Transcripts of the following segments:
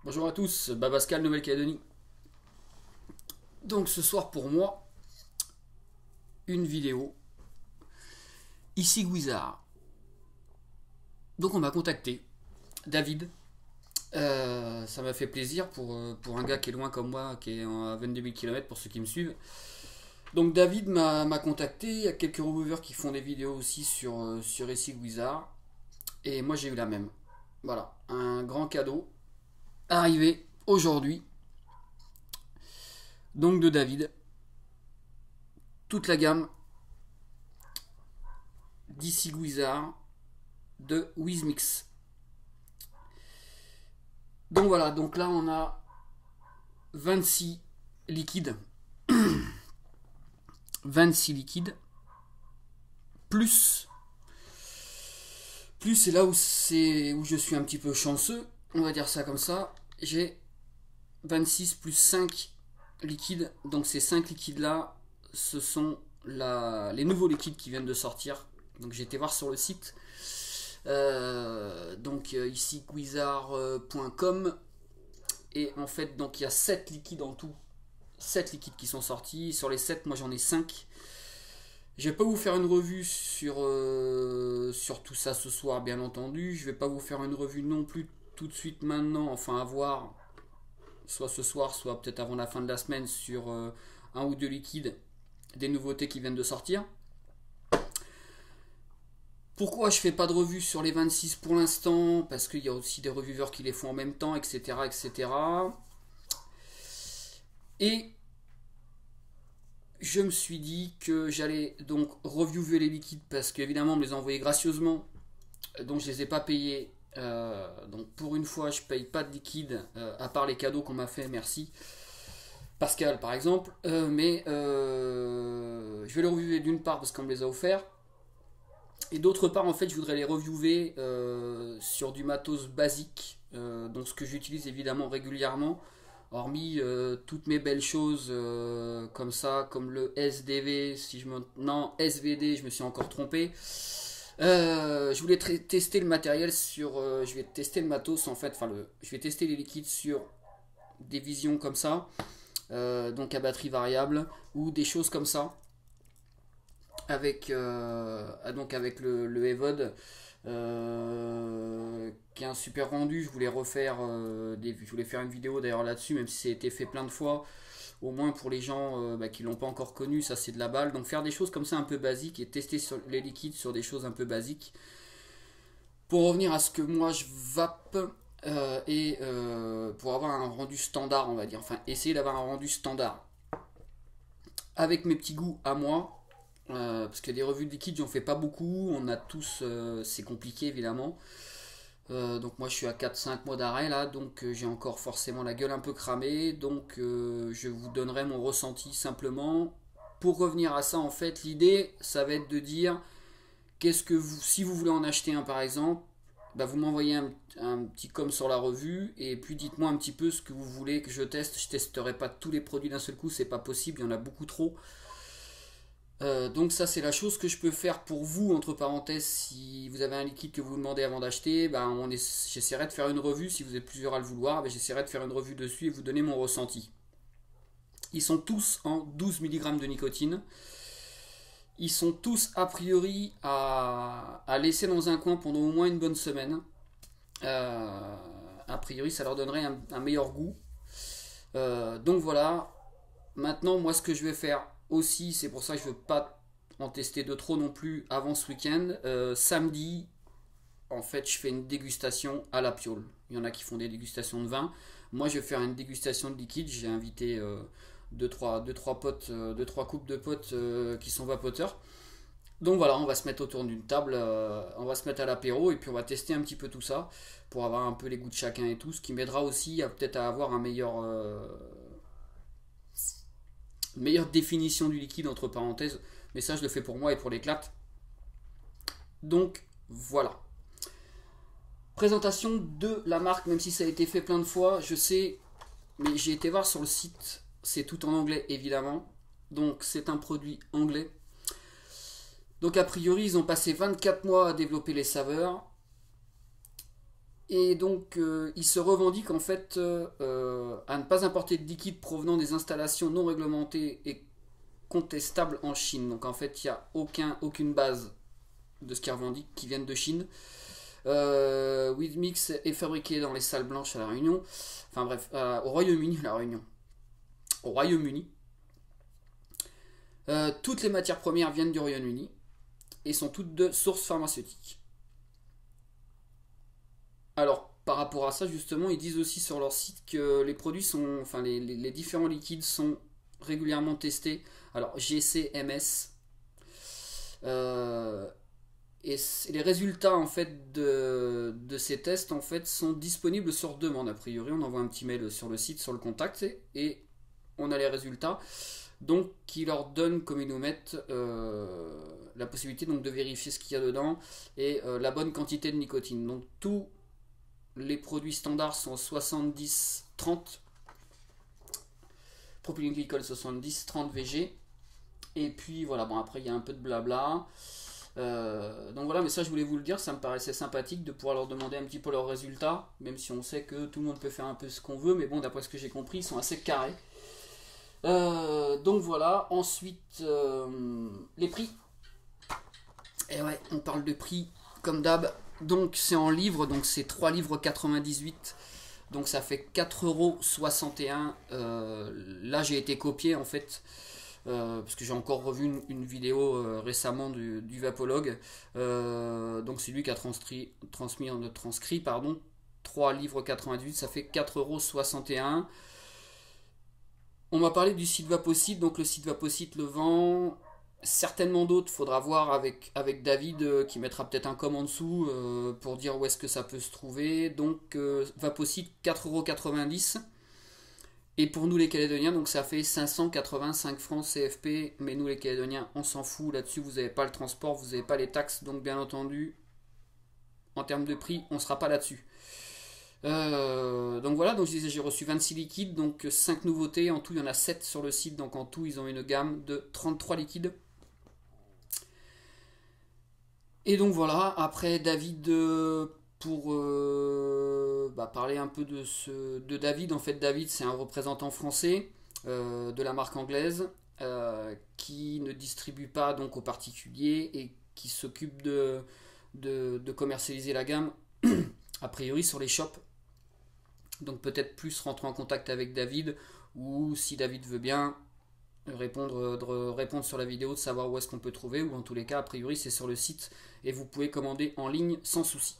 Bonjour à tous, Babascal, Nouvelle-Calédonie. Donc ce soir pour moi, une vidéo. Ici Guizard. Donc on m'a contacté, David. Ça m'a fait plaisir pour un gars qui est loin comme moi, qui est à 22 000 km pour ceux qui me suivent. Donc David m'a contacté, il y a quelques reviewers qui font des vidéos aussi sur Ici Guizard. Et moi j'ai eu la même. Voilà, un grand cadeau arrivé aujourd'hui. Donc de David. Toute la gamme d'ici Guizard de Wizmix. Donc voilà, donc là on a 26 liquides. 26 liquides. Plus c'est là où je suis un petit peu chanceux, on va dire ça comme ça. J'ai 26 plus 5 liquides. Donc ces 5 liquides là, ce sont les nouveaux liquides qui viennent de sortir. Donc j'ai été voir sur le site. Ici guizard.com. Et en fait, donc il y a 7 liquides en tout. 7 liquides qui sont sortis. Sur les 7, moi j'en ai 5. Je vais pas vous faire une revue sur tout ça ce soir, bien entendu. Je vais pas vous faire une revue non plus tout de suite maintenant. Enfin, à voir, soit ce soir, soit peut-être avant la fin de la semaine, sur un ou deux liquides, des nouveautés qui viennent de sortir. Pourquoi je fais pas de revue sur les 26 pour l'instant? Parce qu'il y a aussi des reviewers qui les font en même temps, etc. etc. Et je me suis dit que j'allais donc reviewer les liquides parce qu'évidemment on me les a envoyés gracieusement, donc je les ai pas payés. Donc pour une fois je paye pas de liquide à part les cadeaux qu'on m'a fait, merci Pascal par exemple. Je vais les reviewer d'une part parce qu'on me les a offerts, et d'autre part en fait je voudrais les reviewer sur du matos basique, donc ce que j'utilise évidemment régulièrement, hormis toutes mes belles choses comme ça, comme le SDV, non, SVD, je me suis encore trompé. Je voulais tester le matériel sur, je vais tester le matos en fait, je vais tester les liquides sur des visions comme ça, donc à batterie variable ou des choses comme ça, avec le EVOD. Qui est un super rendu. Je voulais je voulais faire une vidéo d'ailleurs là-dessus, même si ça a été fait plein de fois, au moins pour les gens qui l'ont pas encore connu, ça c'est de la balle. Donc faire des choses comme ça un peu basiques et tester les liquides sur des choses un peu basiques. Pour revenir à ce que moi je vape, pour avoir un rendu standard, on va dire, enfin essayer d'avoir un rendu standard avec mes petits goûts à moi. Parce que des revues de liquide, j'en fais pas beaucoup. On a tous, c'est compliqué évidemment. Donc moi je suis à 4-5 mois d'arrêt là, donc j'ai encore forcément la gueule un peu cramée. Donc je vous donnerai mon ressenti simplement. Pour revenir à ça, en fait, l'idée, ça va être de dire, si vous voulez en acheter un par exemple, bah, vous m'envoyez un petit com sur la revue, et puis dites-moi un petit peu ce que vous voulez que je teste. Je testerai pas tous les produits d'un seul coup, c'est pas possible, il y en a beaucoup trop. Donc ça c'est la chose que je peux faire pour vous, entre parenthèses. Si vous avez un liquide que vous demandez avant d'acheter, j'essaierai de faire une revue. Si vous êtes plusieurs à le vouloir, j'essaierai de faire une revue dessus et vous donner mon ressenti. Ils sont tous en 12 mg de nicotine. Ils sont tous a priori à laisser dans un coin pendant au moins une bonne semaine. A priori ça leur donnerait un meilleur goût. Donc voilà. Maintenant moi ce que je vais faire aussi, c'est pour ça que je veux pas en tester de trop non plus avant ce week-end. Samedi, en fait, je fais une dégustation à la piole. Il y en a qui font des dégustations de vin. Moi, je vais faire une dégustation de liquide. J'ai invité 2-3 potes, 2-3 couples de potes qui sont vapoteurs. Donc voilà, on va se mettre autour d'une table, on va se mettre à l'apéro et puis on va tester un petit peu tout ça pour avoir un peu les goûts de chacun et tout, ce qui m'aidera aussi à peut-être à avoir une meilleure définition du liquide, entre parenthèses, mais ça je le fais pour moi et pour l'éclat. Donc voilà. Présentation de la marque, même si ça a été fait plein de fois, je sais, mais j'ai été voir sur le site, c'est tout en anglais évidemment, donc c'est un produit anglais. Donc a priori ils ont passé 24 mois à développer les saveurs, Et donc, il se revendique en fait à ne pas importer de liquide provenant des installations non réglementées et contestables en Chine. Donc, en fait, il n'y a aucune base de ce qu'il revendique qui viennent de Chine. Weedmix est fabriqué dans les salles blanches à La Réunion. Enfin bref, au Royaume-Uni, La Réunion. Au Royaume-Uni. Toutes les matières premières viennent du Royaume-Uni et sont toutes de sources pharmaceutiques. Alors, par rapport à ça, justement, ils disent aussi sur leur site que les produits sont, enfin, les différents liquides sont régulièrement testés. Alors, GCMS. Et les résultats en fait de ces tests en fait sont disponibles sur demande. A priori, on envoie un petit mail sur le site, sur le contact, et on a les résultats. Donc, qui leur donnent, comme ils nous mettent, la possibilité donc de vérifier ce qu'il y a dedans et la bonne quantité de nicotine. Donc, tous les produits standards sont 70-30, propylène-glycol 70-30 VG. Et puis voilà, bon après il y a un peu de blabla. Donc voilà, mais ça je voulais vous le dire, ça me paraissait sympathique de pouvoir leur demander un petit peu leurs résultats, même si on sait que tout le monde peut faire un peu ce qu'on veut, mais bon, d'après ce que j'ai compris, ils sont assez carrés. Donc voilà, ensuite les prix. Et ouais, on parle de prix comme d'hab. Donc c'est en livres, donc c'est 3 livres 98. Donc ça fait 4,61 €. Là j'ai été copié en fait. Parce que j'ai encore revu une vidéo récemment du Vapologue. Donc c'est lui qui a transcrit, pardon, 3 livres 98, ça fait 4,61 €. On m'a parlé du site Vapocite, donc le site Vapocite le vend. Certainement d'autres, faudra voir avec David qui mettra peut-être un com en dessous pour dire où est-ce que ça peut se trouver. Donc Vapocite 4,90 €. Et pour nous les Calédoniens, donc ça fait 585 francs CFP, mais nous les Calédoniens, on s'en fout, là-dessus vous n'avez pas le transport, vous n'avez pas les taxes, donc bien entendu, en termes de prix, on ne sera pas là-dessus. Donc voilà, donc je disais, j'ai reçu 26 liquides, donc 5 nouveautés, en tout il y en a 7 sur le site, donc en tout ils ont une gamme de 33 liquides. Et donc voilà, après David, pour parler un peu de David, en fait David c'est un représentant français de la marque anglaise qui ne distribue pas donc aux particuliers et qui s'occupe de commercialiser la gamme a priori sur les shops. Donc peut-être plus rentrer en contact avec David, ou si David veut bien répondre sur la vidéo, de savoir où est-ce qu'on peut trouver, ou en tous les cas a priori c'est sur le site et vous pouvez commander en ligne sans souci.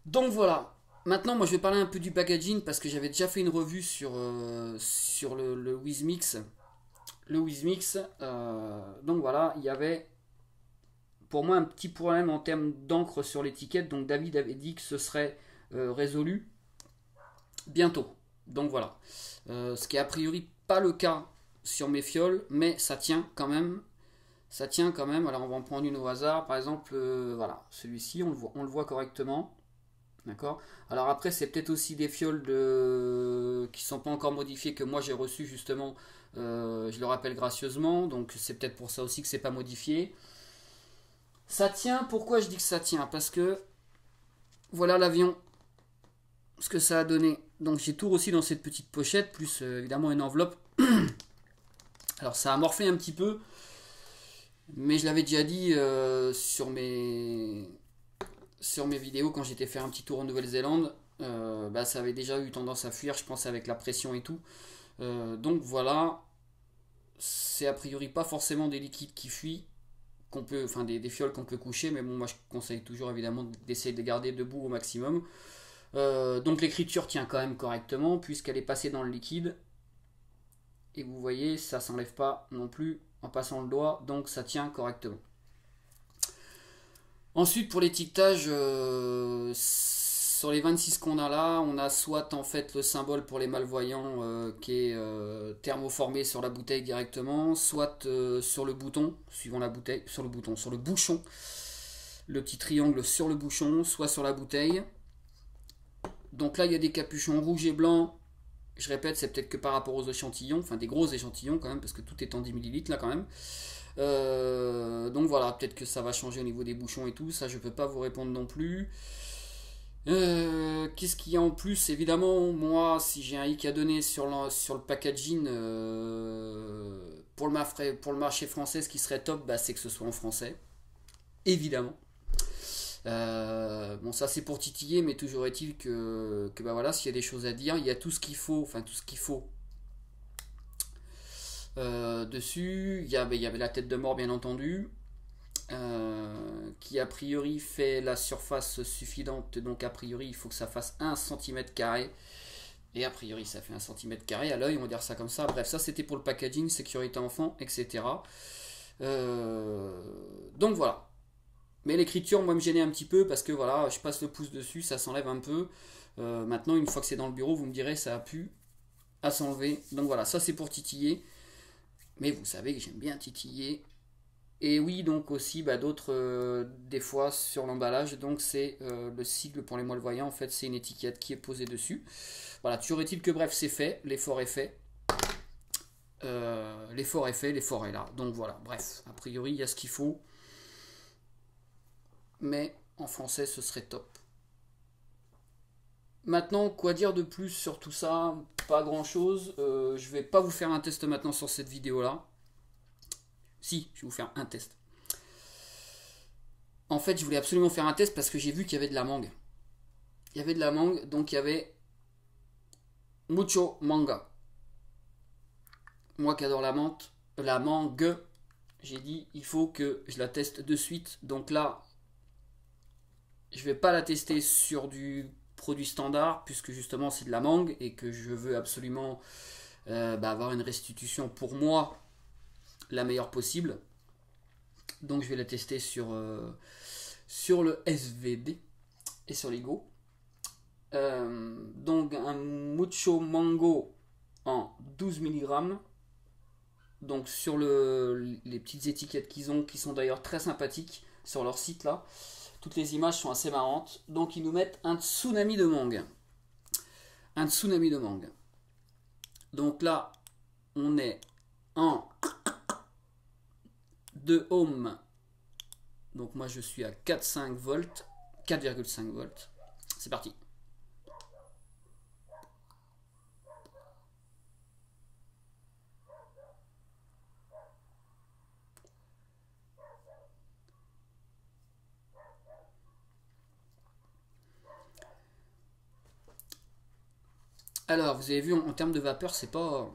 Donc voilà, maintenant moi je vais parler un peu du packaging parce que j'avais déjà fait une revue sur le Weezmix. Le Weezmix, donc voilà, il y avait pour moi un petit problème en termes d'encre sur l'étiquette, donc David avait dit que ce serait résolu bientôt. Donc voilà, ce qui est a priori pas le cas sur mes fioles, mais ça tient quand même. Ça tient quand même. Alors on va en prendre une au hasard. Par exemple, voilà, celui-ci, on le voit correctement. D'accord. Alors après, c'est peut-être aussi des fioles qui sont pas encore modifiées que moi j'ai reçues justement. Je le rappelle gracieusement. Donc c'est peut-être pour ça aussi que c'est pas modifié. Ça tient. Pourquoi je dis que ça tient? Parce que voilà l'avion. Ce que ça a donné. Donc j'ai tout reçu dans cette petite pochette, plus évidemment une enveloppe. Alors ça a morflé un petit peu, mais je l'avais déjà dit sur mes vidéos quand j'étais faire un petit tour en Nouvelle-Zélande, ça avait déjà eu tendance à fuir, je pense avec la pression et tout. Donc voilà, c'est a priori pas forcément des liquides qui fuient, enfin des fioles qu'on peut coucher, mais bon moi je conseille toujours évidemment d'essayer de les garder debout au maximum. Donc l'écriture tient quand même correctement puisqu'elle est passée dans le liquide. Et vous voyez, ça s'enlève pas non plus en passant le doigt, donc ça tient correctement. Ensuite, pour l'étiquetage, sur les 26 qu'on a là, on a soit en fait le symbole pour les malvoyants qui est thermoformé sur la bouteille directement, soit sur le bouton, suivant la bouteille, sur le bouchon, le petit triangle sur le bouchon, soit sur la bouteille. Donc là, il y a des capuchons rouges et blancs. Je répète, c'est peut-être que par rapport aux échantillons, enfin des gros échantillons quand même, parce que tout est en 10 ml là quand même. Donc voilà, peut-être que ça va changer au niveau des bouchons et tout, ça je peux pas vous répondre non plus. Qu'est-ce qu'il y a en plus? Évidemment, moi, si j'ai un hic à donner sur le packaging, pour le marché français, ce qui serait top, bah, c'est que ce soit en français. Évidemment. Bon, ça c'est pour titiller, mais toujours est-il que bah voilà, s'il y a des choses à dire, il y a tout ce qu'il faut, enfin tout ce qu'il faut dessus. Il y avait la tête de mort, bien entendu, qui a priori fait la surface suffisante, donc a priori il faut que ça fasse 1 cm². Et a priori ça fait 1 cm² à l'œil, on va dire ça comme ça. Bref, ça c'était pour le packaging, sécurité enfant, etc. Donc voilà. Mais l'écriture, moi, me gênait un petit peu parce que voilà, je passe le pouce dessus, ça s'enlève un peu. Maintenant, une fois que c'est dans le bureau, vous me direz, ça a pu à s'enlever. Donc voilà, ça c'est pour titiller. Mais vous savez que j'aime bien titiller. Et oui, donc aussi, bah, d'autres, des fois sur l'emballage, donc c'est le sigle pour les malvoyants. En fait, c'est une étiquette qui est posée dessus. Voilà, toujours est-il que bref, c'est fait, l'effort est fait. L'effort est fait, l'effort est là. Donc voilà, bref, a priori, il y a ce qu'il faut. Mais en français, ce serait top. Maintenant, quoi dire de plus sur tout ça? Pas grand chose. Je vais pas vous faire un test maintenant sur cette vidéo là. Si, je vais vous faire un test. En fait, je voulais absolument faire un test parce que j'ai vu qu'il y avait de la mangue. Il y avait de la mangue, donc il y avait mucho manga. Moi qui adore la mangue, j'ai dit il faut que je la teste de suite. Donc là, je vais pas la tester sur du produit standard puisque justement c'est de la mangue et que je veux absolument avoir une restitution pour moi la meilleure possible. Donc je vais la tester sur le SVD et sur l'Ego. Donc un Mucho Mango en 12 mg. Donc sur les petites étiquettes qu'ils ont, qui sont d'ailleurs très sympathiques sur leur site là. Toutes les images sont assez marrantes. Donc ils nous mettent un tsunami de mangue. Un tsunami de mangue. Donc là, on est en 2 ohms. Donc moi je suis à 4,5 volts. 4,5 volts. C'est parti. Alors, vous avez vu en termes de vapeur, c'est pas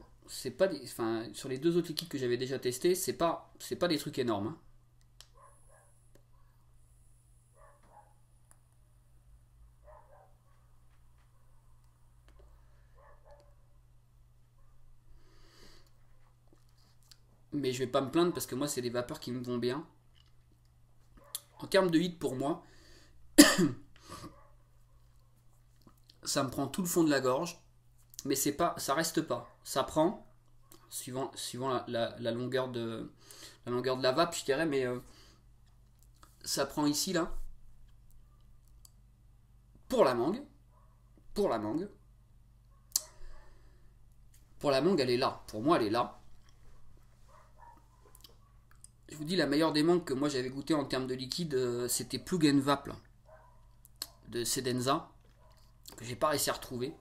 enfin, sur les deux autres liquides que j'avais déjà testés, c'est pas des trucs énormes, hein. Mais je vais pas me plaindre parce que moi, c'est des vapeurs qui me vont bien. En termes de hit pour moi, ça me prend tout le fond de la gorge, mais ça reste pas. Ça prend, suivant la longueur de la vape, je dirais, mais ça prend ici là pour la mangue, pour la mangue, pour la mangue, elle est là. Pour moi, elle est là. Je vous dis, la meilleure des mangues que moi j'avais goûté en termes de liquide, c'était Plug and Vape là, de Sedenza, que j'ai pas réussi à retrouver.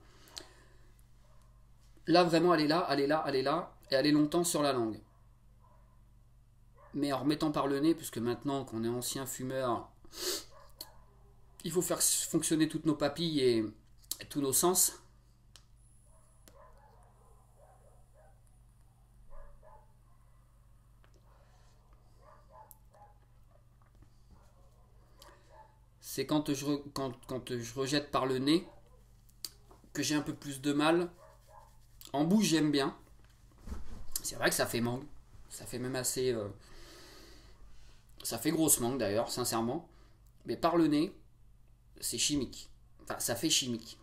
Là, vraiment, elle est là, elle est là, elle est là, et elle est longtemps sur la langue. Mais en remettant par le nez, puisque maintenant qu'on est ancien fumeur, il faut faire fonctionner toutes nos papilles et tous nos sens. C'est quand je rejette par le nez que j'ai un peu plus de mal. En bouche, j'aime bien. C'est vrai que ça fait mangue. Ça fait même assez. Ça fait grosse mangue d'ailleurs, sincèrement. Mais par le nez, c'est chimique. Enfin, ça fait chimique.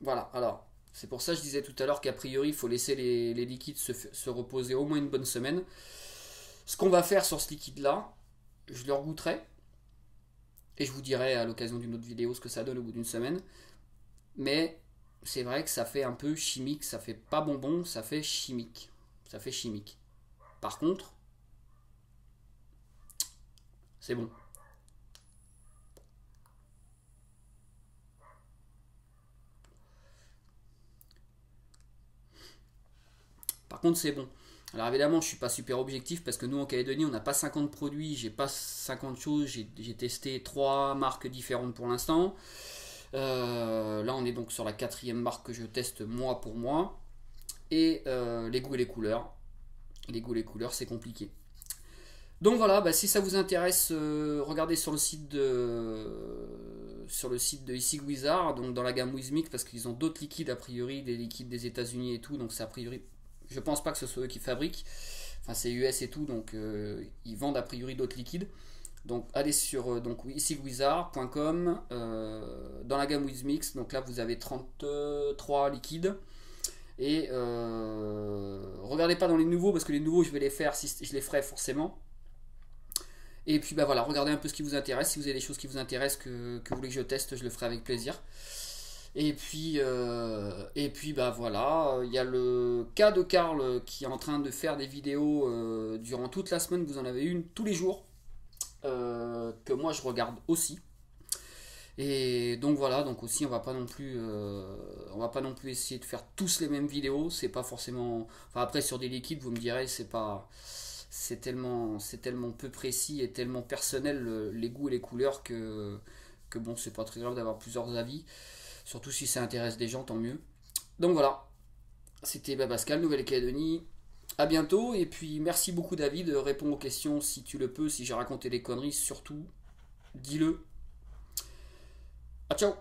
Voilà, alors. C'est pour ça que je disais tout à l'heure qu'a priori, il faut laisser les liquides se reposer au moins une bonne semaine. Ce qu'on va faire sur ce liquide-là, je le regoûterai. Et je vous dirai à l'occasion d'une autre vidéo ce que ça donne au bout d'une semaine. Mais c'est vrai que ça fait un peu chimique, ça fait pas bonbon, ça fait chimique. Ça fait chimique. Par contre, c'est bon. contre c'est bon. Alors évidemment je suis pas super objectif parce que nous en Calédonie on n'a pas 50 produits, j'ai pas 50 choses, j'ai testé 3 marques différentes pour l'instant. Là on est donc sur la 4e marque que je teste mois pour mois. Et les goûts et les couleurs. Les goûts et les couleurs c'est compliqué. Donc voilà, bah, si ça vous intéresse, regardez sur le site de Issig Wizard, donc dans la gamme Wizmix, parce qu'ils ont d'autres liquides a priori, des liquides des États-Unis et tout, donc c'est a priori, je pense pas que ce soit eux qui fabriquent, enfin c'est US et tout, donc ils vendent a priori d'autres liquides. Donc allez sur issigwizard.com, dans la gamme Wizmix, donc là vous avez 33 liquides. Et regardez pas dans les nouveaux parce que les nouveaux je vais les faire, si je les ferai forcément. Et puis bah voilà, regardez un peu ce qui vous intéresse. Si vous avez des choses qui vous intéressent que vous voulez que je teste, je le ferai avec plaisir. Et puis bah voilà, il y a le cas de Karl qui est en train de faire des vidéos durant toute la semaine. Vous en avez une tous les jours que moi je regarde aussi. Et donc voilà, donc aussi on va pas non plus essayer de faire tous les mêmes vidéos. C'est pas forcément. Enfin après sur des liquides, vous me direz c'est tellement peu précis et tellement personnel les goûts et les couleurs que bon c'est pas très grave d'avoir plusieurs avis, surtout si ça intéresse des gens, tant mieux. Donc voilà, c'était Pascal, Nouvelle-Calédonie, à bientôt, et puis merci beaucoup David, réponds aux questions si tu le peux, si j'ai raconté des conneries surtout dis-le. À ciao.